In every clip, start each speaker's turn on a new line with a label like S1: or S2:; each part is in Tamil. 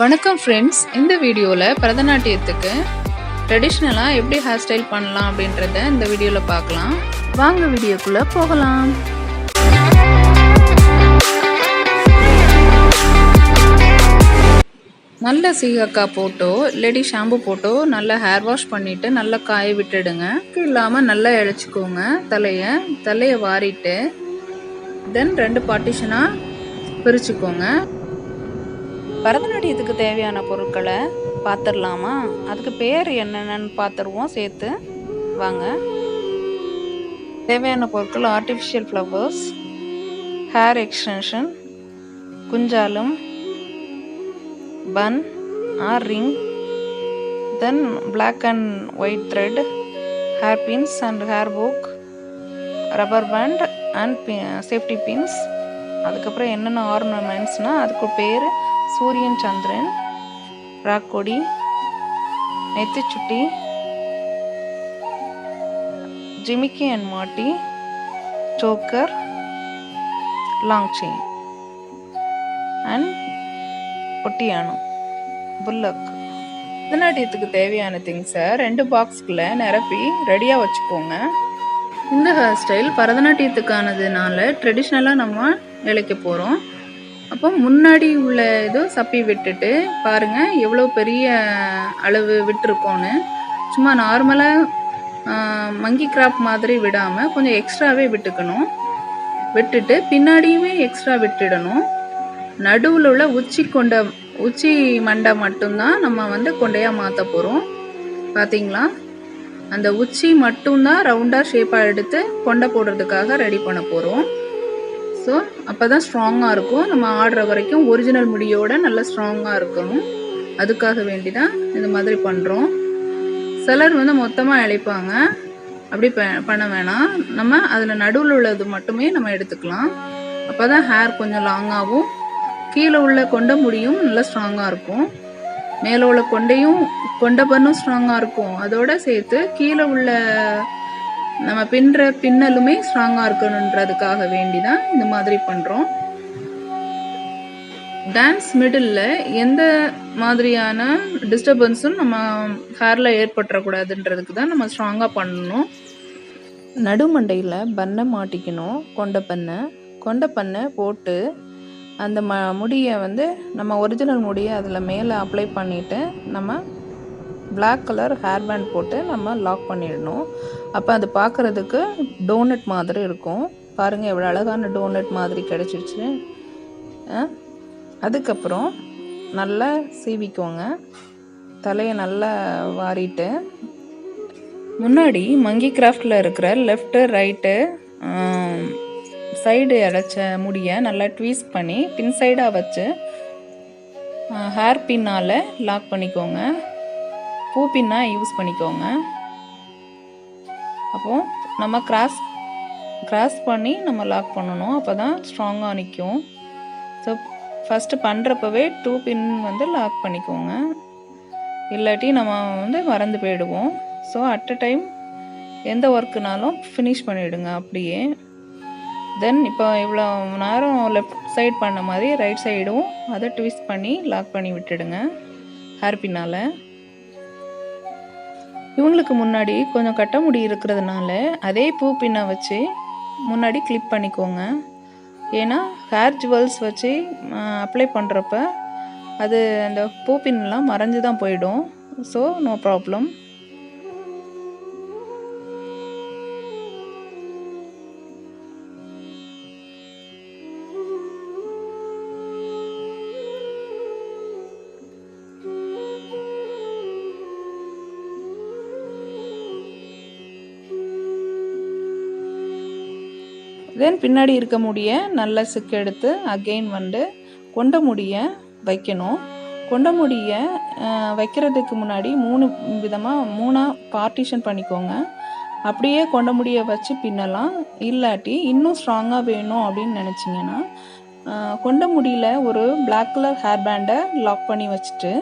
S1: வணக்கம் ஃப்ரெண்ட்ஸ், இந்த வீடியோவில் பரதநாட்டியத்துக்கு ட்ரெடிஷ்னலாக எப்படி ஹேர் ஸ்டைல் பண்ணலாம் அப்படின்றத இந்த வீடியோவில் பார்க்கலாம். வாங்க வீடியோக்குள்ளே போகலாம். நல்ல சீகக்காய் போட்டோ இல்லாட்டி ஷாம்பு போட்டோ நல்லா ஹேர் வாஷ் பண்ணிவிட்டு நல்லா காய விட்டுடுங்க. இல்லாமல் நல்லா இழைச்சிக்கோங்க. தலையை வாரிட்டு தென் 2 பார்ட்டிஷனாக பிரிச்சுக்கோங்க. பரதநாட்டியத்துக்கு தேவையான பொருட்களை பார்த்துடலாமா? அதுக்கு பேர் என்னென்னு பார்த்துருவோம் சேர்த்து. வாங்க. தேவையான பொருட்கள்: ஆர்டிஃபிஷியல் ஃப்ளவர்ஸ், ஹேர் எக்ஸ்டென்ஷன், குஞ்சாலும், bun or ring, then black and white thread, hair pins and hair hook, rubber band and safety pins. அதுக்கப்புறம் என்னென்ன ஆர்னமெண்ட்ஸ்னால் அதுக்கு பேர் சூரியன், சந்திரன், ராக்கொடி, நெத்திச்சுட்டி, ஜிமிக்கி அண்ட் மாட்டி, சோக்கர், லாங் செயின் அண்ட் ஒட்டியானம், புல்லக். பரதநாட்டியத்துக்கு தேவையான திங்ஸை 2 பாக்ஸ்குள்ளே நிரப்பி ரெடியாக வச்சுக்கோங்க. இந்த ஹேர் ஸ்டைல் பரதநாட்டியத்துக்கானதுனால ட்ரெடிஷ்னலாக நம்ம இழைக்க போகிறோம். அப்போ முன்னாடி உள்ள இது சப்பி விட்டுட்டு பாருங்கள் எவ்வளோ பெரிய அளவு விட்டுருக்கோன்னு. சும்மா நார்மலாக மங்கி கிராப் மாதிரி விடாமல் கொஞ்சம் எக்ஸ்ட்ராவே விட்டுக்கணும். விட்டுட்டு பின்னாடியுமே எக்ஸ்ட்ரா விட்டுடணும். நடுவில் உள்ள உச்சி மண்டை மட்டும்தான் நம்ம கொண்டையாக மாற்ற போகிறோம். பார்த்தீங்களா? அந்த உச்சி மட்டும்தான் ரவுண்டாக ஷேப்பாக எடுத்து கொண்டை போடுறதுக்காக ரெடி பண்ண போகிறோம். ஸோ அப்போ தான் ஸ்ட்ராங்காக இருக்கும். நம்ம ஆடுற வரைக்கும் ஒரிஜினல் முடியோடு நல்லா ஸ்ட்ராங்காக இருக்கணும். அதுக்காக வேண்டி தான் இந்த மாதிரி பண்ணுறோம். சிலர் மொத்தமாக இழைப்பாங்க. அப்படி பண்ண வேணாம். நம்ம அதில் நடுவில் உள்ளது மட்டுமே நம்ம எடுத்துக்கலாம். அப்போ தான் ஹேர் கொஞ்சம் லாங்காகவும் கீழே உள்ள கொண்ட முடியும் நல்லா ஸ்ட்ராங்காக இருக்கும். மேலே உள்ள கொண்டை பண்ணும் ஸ்ட்ராங்காக இருக்கும். அதோடு சேர்த்து கீழே உள்ள நம்ம பின்னலுமே ஸ்ட்ராங்காக இருக்கணுன்றதுக்காக வேண்டி தான் இந்த மாதிரி பண்ணுறோம். டான்ஸ் மிடில் எந்த மாதிரியான டிஸ்டர்பன்ஸும் நம்ம ஹேரில் ஏற்பட்டுறக்கூடாதுன்றதுக்கு தான் நம்ம ஸ்ட்ராங்காக பண்ணணும். நடுமண்டையில் பண்ணை மாட்டிக்கணும். கொண்டை பண்ணை போட்டு அந்த முடியை நம்ம ஒரிஜினல் முடியை அதில் மேலே அப்ளை பண்ணிவிட்டு நம்ம பிளாக் கலர் ஹேர் பேண்ட் போட்டு நம்ம லாக் பண்ணிடணும். அப்போ அது பார்க்குறதுக்கு டோனட் மாதிரி இருக்கும். பாருங்கள் எவ்வளோ அழகான டோனட் மாதிரி கிடச்சிருச்சு. அதுக்கப்புறம் நல்லா சீவிக்கோங்க. தலையை நல்லா வாரிட்டு முன்னாடி மங்கி கிராஃப்டில் இருக்கிற லெஃப்ட்டு ரைட்டு சைடு அடைச்ச முடியை நல்லா ட்வீஸ்ட் பண்ணி பின் சைடாக வச்சு ஹேர் பின்னால் லாக் பண்ணிக்கோங்க. பூ பின்னாக யூஸ் பண்ணிக்கோங்க. அப்போது நம்ம கிராஸ் பண்ணி நம்ம லாக் பண்ணணும். அப்போ தான் ஸ்ட்ராங்காக நிற்கும். ஸோ ஃபஸ்ட்டு பண்ணுறப்பவே 2 பின் லாக் பண்ணிக்கோங்க. இல்லாட்டி நம்ம மறந்து போயிடுவோம். ஸோ அட் அ டைம் எந்த ஒர்க்குனாலும் ஃபினிஷ் பண்ணிவிடுங்க அப்படியே. தென் இப்போ இவ்வளோ நேரம் லெஃப்ட் சைடு பண்ண மாதிரி ரைட் சைடும் அதை ட்விஸ்ட் பண்ணி லாக் பண்ணி விட்டுடுங்க ஹேர் பின்னால். இவங்களுக்கு முன்னாடி கொஞ்சம் கட்ட முடி இருக்கிறதுனால அதே பூ பின்னை வச்சு முன்னாடி கிளிப் பண்ணிக்கோங்க. ஏன்னா ஹேர் ஜுவல்ஸ் வச்சு அப்ளை பண்ணுறப்ப அது அந்த பூ பின்லாம் மறைஞ்சு தான் போயிடும். So no problem. தென் பின்னாடி இருக்க முடிய நல்லா சிக்கு எடுத்து அகெயின் கொண்ட முடியை வைக்கணும். கொண்ட முடியை வைக்கிறதுக்கு முன்னாடி 3 பார்ட்டிஷன் பண்ணிக்கோங்க. அப்படியே கொண்ட முடியை வச்சு பின்னலாம். இல்லாட்டி இன்னும் ஸ்ட்ராங்காக வேணும் அப்படின்னு நினச்சிங்கன்னா கொண்ட முடியில் ஒரு பிளாக் கலர் ஹேர் பேண்டை லாக் பண்ணி வச்சுட்டு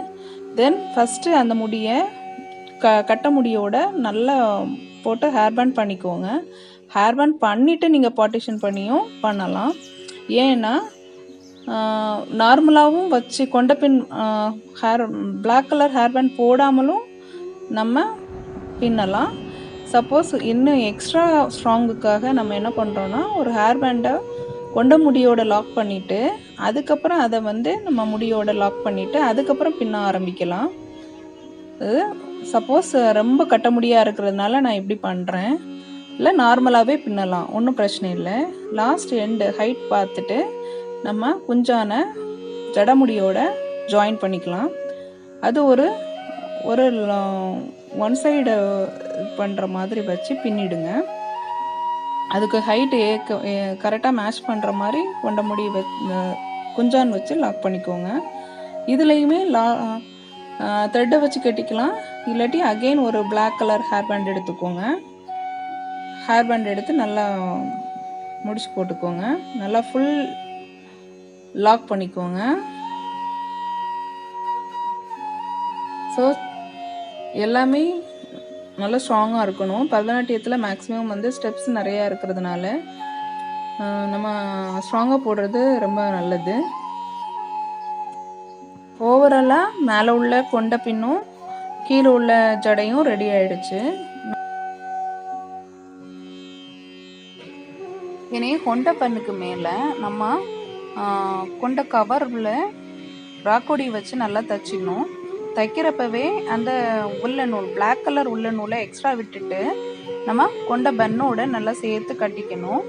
S1: தென் ஃபஸ்ட்டு அந்த முடியை கட்ட முடியோட நல்லா போட்டு ஹேர் பேண்ட் பண்ணிக்கோங்க. ஹேர் பேண்ட் பண்ணிவிட்டு நீங்கள் பார்ட்டிஷன் பண்ணியும் பண்ணலாம். ஏன்னா நார்மலாகவும் வச்சு கொண்ட பின் hair black colour hair band போடாமலும் நம்ம பின்னலாம். சப்போஸ் இன்னும் எக்ஸ்ட்ரா ஸ்ட்ராங்குக்காக நம்ம என்ன பண்ணுறோன்னா, ஒரு ஹேர் பேண்டை கொண்ட முடியோட லாக் பண்ணிவிட்டு அதுக்கப்புறம் அதை வந்து நம்ம முடியோட லாக் பண்ணிவிட்டு அதுக்கப்புறம் பின்ன ஆரம்பிக்கலாம். சப்போஸ் ரொம்ப கட்ட முடியாக இருக்கிறதுனால நான் இப்படி பண்ணுறேன். இல்லை நார்மலாகவே பின்னலாம், ஒன்றும் பிரச்சனை இல்லை. லாஸ்ட் எண்டு ஹைட் பார்த்துட்டு நம்ம குஞ்சான ஜடமுடியோட ஜாயின் பண்ணிக்கலாம். அது ஒரு ஒன் சைடு பண்ணுற மாதிரி வச்சு பின்னிடுங்க. அதுக்கு ஹைட்டு கரெக்டாக மேட்ச் பண்ணுற மாதிரி கொண்ட முடி குஞ்சான் வச்சு லாக் பண்ணிக்கோங்க. இதுலேயுமே த்ரெட்டை வச்சு கட்டிக்கலாம். இல்லாட்டி அகெயின் ஒரு பிளாக் கலர் ஹேர் பேண்ட் எடுத்துக்கோங்க. ஹேர் பேண்ட் எடுத்து நல்லா முடிச்சு போட்டுக்கோங்க. நல்லா ஃபுல் லாக் பண்ணிக்கோங்க. ஸோ எல்லாமே நல்லா ஸ்ட்ராங்காக இருக்கணும். பரதநாட்டியத்தில் மேக்ஸிமம் வந்து ஸ்டெப்ஸ் நிறையா இருக்கிறதுனால நம்ம ஸ்ட்ராங்காக போடுறது ரொம்ப நல்லது. ஓவராலாக மேலே உள்ள கொண்ட பின்னும் கீழே உள்ள ஜடையும் ரெடி ஆயிடுச்சு. இனி கொண்ட பண்ணுக்கு மேலே நம்ம கொண்ட கவரில் ராக்கோடி வச்சு நல்லா தைச்சிடணும். தைக்கிறப்பவே அந்த உள்ள நூல் பிளாக் கலர் உள்ள நூலை எக்ஸ்ட்ரா விட்டுட்டு நம்ம கொண்ட பன்னோட நல்லா சேர்த்து கட்டிக்கணும்.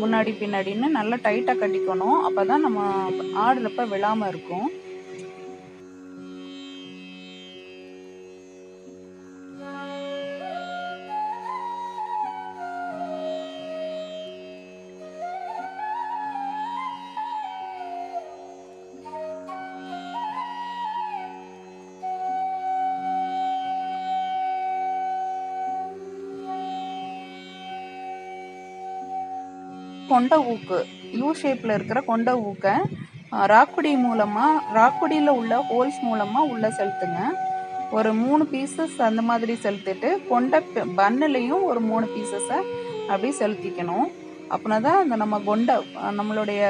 S1: முன்னாடி பின்னாடின்னு நல்லா டைட்டாக கட்டிக்கணும். அப்போ தான் நம்ம ஆடுறப்ப விழாமல் இருக்கும். கொண்ட ஊக்கு யூ ஷேப்பில் இருக்கிற கொண்ட ஊக்கை ராக்குடி மூலமாக ராக்குடியில் உள்ள ஹோல்ஸ் மூலமாக உள்ளே செலுத்துங்க. ஒரு 3 பீசஸ் அந்த மாதிரி செலுத்திட்டு கொண்ட பன்னுலையும் ஒரு 3 பீசஸை அப்படி செலுத்திக்கணும். அப்படின்னா தான் அந்த நம்மளுடைய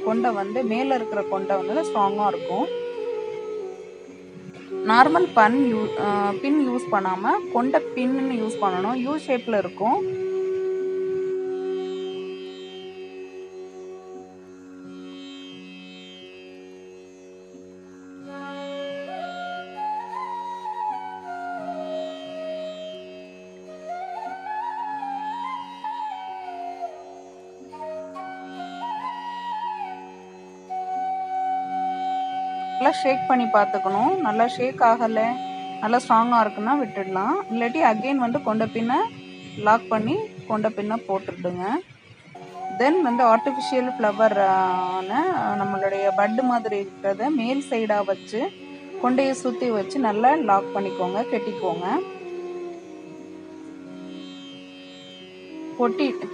S1: கொண்டை வந்து மேலே இருக்கிற கொண்டை வந்து ஸ்ட்ராங்காக இருக்கும். நார்மல் பின் யூஸ் பண்ணாமல் கொண்ட பின்னு யூஸ் பண்ணணும். யூ ஷேப்பில் இருக்கும். நல்லா ஷேக் பண்ணி பார்த்துக்கணும். நல்லா ஷேக் ஆகலை, நல்லா ஸ்ட்ராங்காக இருக்குன்னா விட்டுடலாம். இல்லாட்டி அகெயின் வந்து கொண்ட பின்னை லாக் பண்ணி கொண்ட பின்னை போட்டுடுங்க. தென் வந்து ஆர்டிஃபிஷியல் ஃப்ளவரான நம்மளுடைய பட்டு மாதிரி இருக்கிறத மேல் சைடாக வச்சு கொண்டையை சுற்றி வச்சு நல்லா லாக் பண்ணிக்கோங்க, கெட்டிக்கோங்க.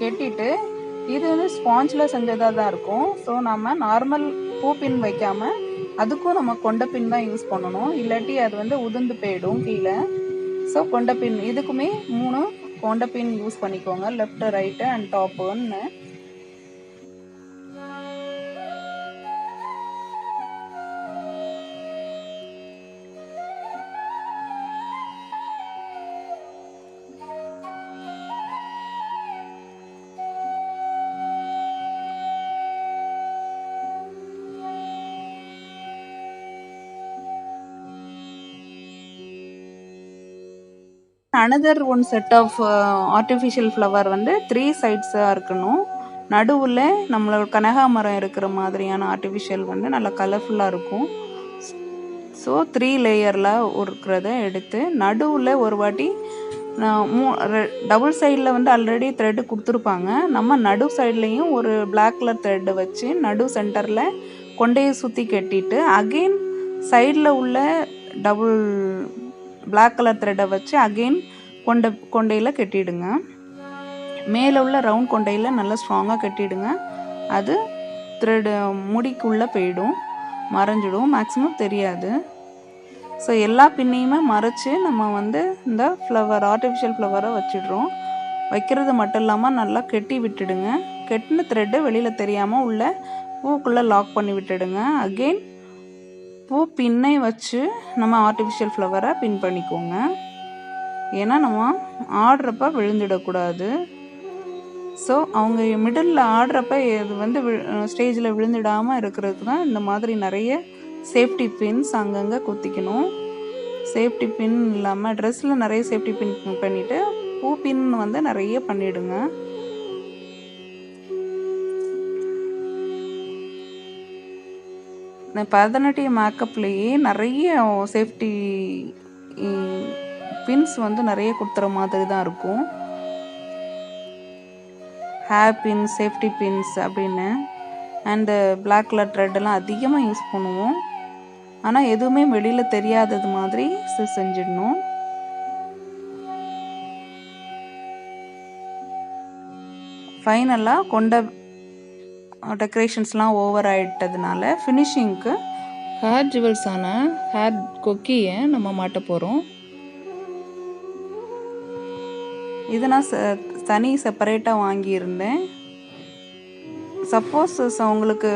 S1: கெட்டிட்டு இது வந்து ஸ்பாஞ்சில் செஞ்சதாக தான் இருக்கும். ஸோ நம்ம நார்மல் பூ பின் வைக்காமல் அதுக்கும் நம்ம கொண்ட பின் தான் யூஸ் பண்ணணும். இல்லாட்டி அது வந்து உதிர்ந்து போயிடும் கீழே. ஸோ கொண்ட பின் இதுக்குமே 3 கொண்ட பின் யூஸ் பண்ணிக்கோங்க, லெஃப்ட் ரைட்டு அண்ட் டாப்புன்னு. Another one set of artificial flower வந்து 3 சைட்ஸாக இருக்கணும். நடுவில் நம்மளோட கனகாமரம் இருக்கிற மாதிரியான ஆர்டிஃபிஷியல் வந்து நல்லா கலர்ஃபுல்லாக இருக்கும். ஸோ 3 லேயரில் இருக்கிறத எடுத்து நடுவில் ஒரு வாட்டி டபுள் சைடில் வந்து ஆல்ரெடி த்ரெட்டு கொடுத்துருப்பாங்க. நம்ம நடு சைட்லேயும் ஒரு பிளாக் கலர் த்ரெட்டு வச்சு நடு சென்டரில் கொண்டையை சுற்றி கட்டிட்டு அகெயின் சைடில் உள்ள டபுள் பிளாக் கலர் த்ரெட்டை வச்சு அகெயின் கொண்டையில் கட்டிடுங்க. மேலே உள்ள ரவுண்ட் கொண்டையில் நல்லா ஸ்ட்ராங்காக கட்டிடுங்க. அது த்ரெட் முடிக்குள்ளே போயிடும், மறைஞ்சிடும், மேக்ஸிமம் தெரியாது. ஸோ எல்லா பின்னையுமே மறைச்சி நம்ம வந்து இந்த ஆர்டிஃபிஷியல் ஃப்ளவரை வச்சிடுறோம். வைக்கிறது மட்டும் இல்லாமல் நல்லா கெட்டி விட்டுடுங்க. கெட்டின த்ரெட்டு வெளியில் தெரியாமல் உள்ள பூக்குள்ளே லாக் பண்ணி விட்டுடுங்க. அகெயின் பூ பின்னை வச்சு நம்ம ஆர்டிஃபிஷியல் ஃப்ளவரை பின் பண்ணிக்கோங்க. ஏன்னா நம்ம ஆடுறப்ப விழுந்துடக்கூடாது. ஸோ அவங்க மிடில் ஆடுறப்ப இது வந்து ஸ்டேஜில் விழுந்துடாமல் இருக்கிறதுக்கு தான் இந்த மாதிரி நிறைய சேஃப்டி பின்ஸ் அங்கங்கே குத்திக்கணும். சேஃப்டி பின் இல்லாமல் ட்ரெஸ்ஸில் நிறைய சேஃப்டி பின் பண்ணிவிட்டு பூ பின் வந்து நிறைய பண்ணிவிடுங்க. பரதநாட்டிய மேக்கப்லேயே நிறைய சேஃப்டி பின்ஸ் வந்து நிறைய கொடுத்துற மாதிரி தான் இருக்கும். ஹேர் பின், சேஃப்டி பின்ஸ் அப்படின்னு. அண்டு பிளாக் கலர் த்ரெட்டெல்லாம் அதிகமாக யூஸ் பண்ணுவோம். ஆனால் எதுவுமே வெளியில் தெரியாதது மாதிரி செஞ்சிடணும். ஃபைனலாக கொண்ட டெக்கரேஷன்ஸ்லாம் ஓவர் ஆகிட்டதுனால ஃபினிஷிங்க்கு ஹேர் ஜுவல்ஸான ஹேர் கொக்கியை நம்ம மாட்ட போகிறோம். இது நான் தனி செப்பரேட்டாக வாங்கியிருந்தேன். சப்போஸ் உங்களுக்கு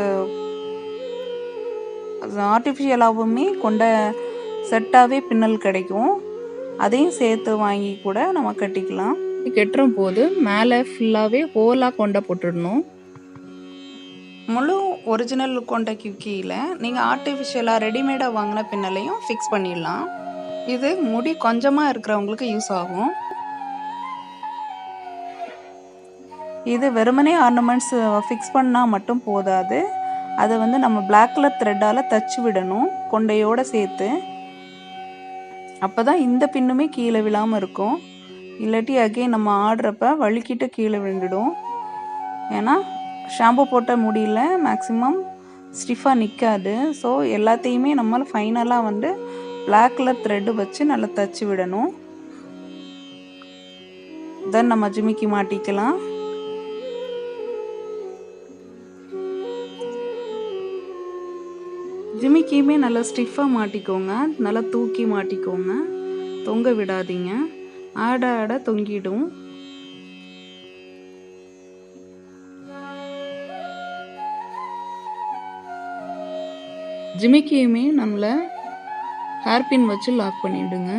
S1: ஆர்டிஃபிஷியலாகவுமே கொண்ட செட்டாகவே பின்னல் கிடைக்கும், அதையும் சேர்த்து வாங்கி கூட நம்ம கட்டிக்கலாம். கட்டுறும் போது மேலே ஃபுல்லாகவே ஹோலாக கொண்ட போட்டுடணும். முழு ஒரிஜினல் கொண்ட கியூக்கியில் நீங்கள் ஆர்டிஃபிஷியலாக ரெடிமேடாக வாங்கின பின்னலையும் ஃபிக்ஸ் பண்ணிடலாம். இது முடி கொஞ்சமாக இருக்கிறவங்களுக்கு யூஸ் ஆகும். இது வெறுமனே ஆர்னமெண்ட்ஸ் ஃபிக்ஸ் பண்ணால் மட்டும் போதாது, அதை வந்து நம்ம பிளாக் கலர் த்ரெட்டால் தச்சு விடணும் கொண்டையோடு சேர்த்து. அப்போ தான் இந்த பின்னுமே கீழே விழாமல் இருக்கும். இல்லாட்டி அகைன் நம்ம ஆடுறப்ப வழுக்கிட்டு கீழே விழுந்துடும். ஏன்னா ஷாம்பு போட்ட முடியல மேக்ஸிமம் ஸ்டிஃபாக நிற்காது. ஸோ எல்லாத்தையுமே நம்ம ஃபைனலாக வந்து பிளாக் கலர் த்ரெட்டு வச்சு நல்லா தச்சு விடணும். தென் நம்ம ஜிமிக்கி மாட்டிக்கலாம். ஜிமிக்கியுமே நல்லா ஸ்டிஃபாக மாட்டிக்கோங்க, நல்லா தூக்கி மாட்டிக்கோங்க, தொங்க விடாதீங்க. ஆட ஆட தொங்கிடும். ஜிமிக்கியுமே நம்மளை ஹேர்பின் வச்சு லாக் பண்ணிவிடுங்க.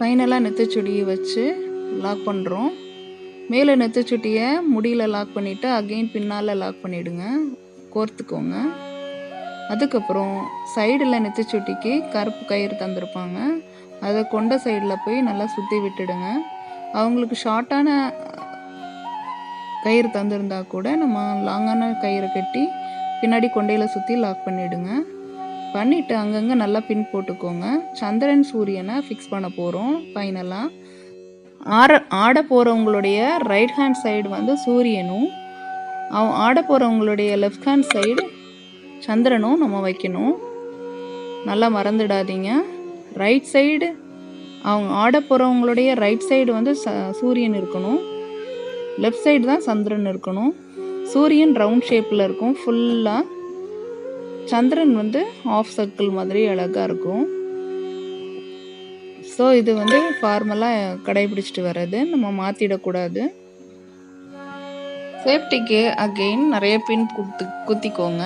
S1: ஃபைனலாக நெத்திச்சுடியை வச்சு லாக் பண்ணுறோம். மேலே நெத்திச்சுட்டியை முடியில் லாக் பண்ணிவிட்டு அகெயின் பின்னால் லாக் பண்ணிவிடுங்க, கோர்த்துக்கோங்க. அதுக்கப்புறம் சைடில் நெத்திச்சுட்டிக்கு கருப்பு கயிறு தந்திருப்பாங்க, அதை கொண்ட சைடில் போய் நல்லா சுற்றி விட்டுடுங்க. அவங்களுக்கு ஷார்ட்டான கயிறு தந்திருந்தா கூட நம்ம லாங்கான கயிறை கட்டி பின்னாடி கொண்டையில் சுற்றி லாக் பண்ணிவிடுங்க. பண்ணிவிட்டு அங்கங்கே நல்லா பின் போட்டுக்கோங்க. சந்திரன் சூரியனை ஃபிக்ஸ் பண்ண போகிறோம். ஃபைனலாக ஆட போகிறவங்களுடைய ரைட் ஹேண்ட் சைடு வந்து சூரியனும், ஆட போகிறவங்களுடைய லெஃப்ட் ஹேண்ட் சைடு சந்திரனும் நம்ம வைக்கணும். நல்லா மறந்துடாதீங்க. ரைட் சைடு அவங்க ஆட போகிறவங்களுடைய ரைட் சைடு வந்து சூரியன் இருக்கணும், லெஃப்ட் சைடு தான் சந்திரன் இருக்கணும். சூரியன் ரவுண்ட் ஷேப்பில் இருக்கும் ஃபுல்லாக, சந்திரன் வந்து ஆஃப் சர்க்கிள் மாதிரி அழகாக இருக்கும். ஸோ இது வந்து ஃபார்மலாக கடைபிடிச்சிட்டு வர்றது, நம்ம மாற்றிடக்கூடாது. சேஃப்டிக்கு அகெயின் நிறைய பின் குத்திக்கோங்க.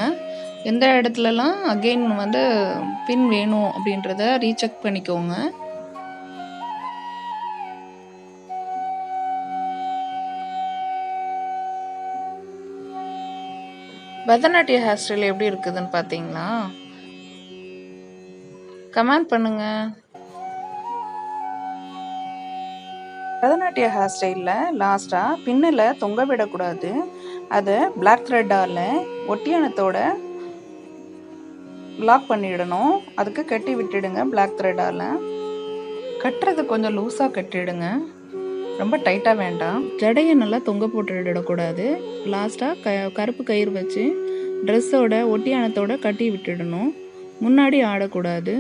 S1: எந்த இடத்துலலாம் அகெயின் வந்து பின் வேணும் அப்படின்றத ரீசெக் பண்ணிக்கோங்க. பரதநாட்டிய ஹேர் ஸ்டைல் எப்படி இருக்குதுன்னு பார்த்தீங்களா? கமெண்ட் பண்ணுங்க. பரதநாட்டிய ஹேர் ஸ்டைலில் லாஸ்ட்டாக பின்னில் தொங்க விடக்கூடாது, அதை பிளாக் த்ரெட்டால் ஒட்டியானத்தோட லாக் பண்ணிடணும். அதுக்கு கட்டி விட்டுடுங்க பிளாக் த்ரெட்டால். கட்டுறது கொஞ்சம் லூஸாக கட்டிடுங்க, ரொம்ப டைட்டாக வேண்டாம். ஜடையை நல்லா தொங்க போட்டு விடக்கூடாது. லாஸ்ட்டாக கருப்பு கயிறு வச்சு ட்ரெஸ்ஸோட ஒட்டியானத்தோட கட்டி விட்டுடணும். முன்னாடி ஆடக்கூடாது.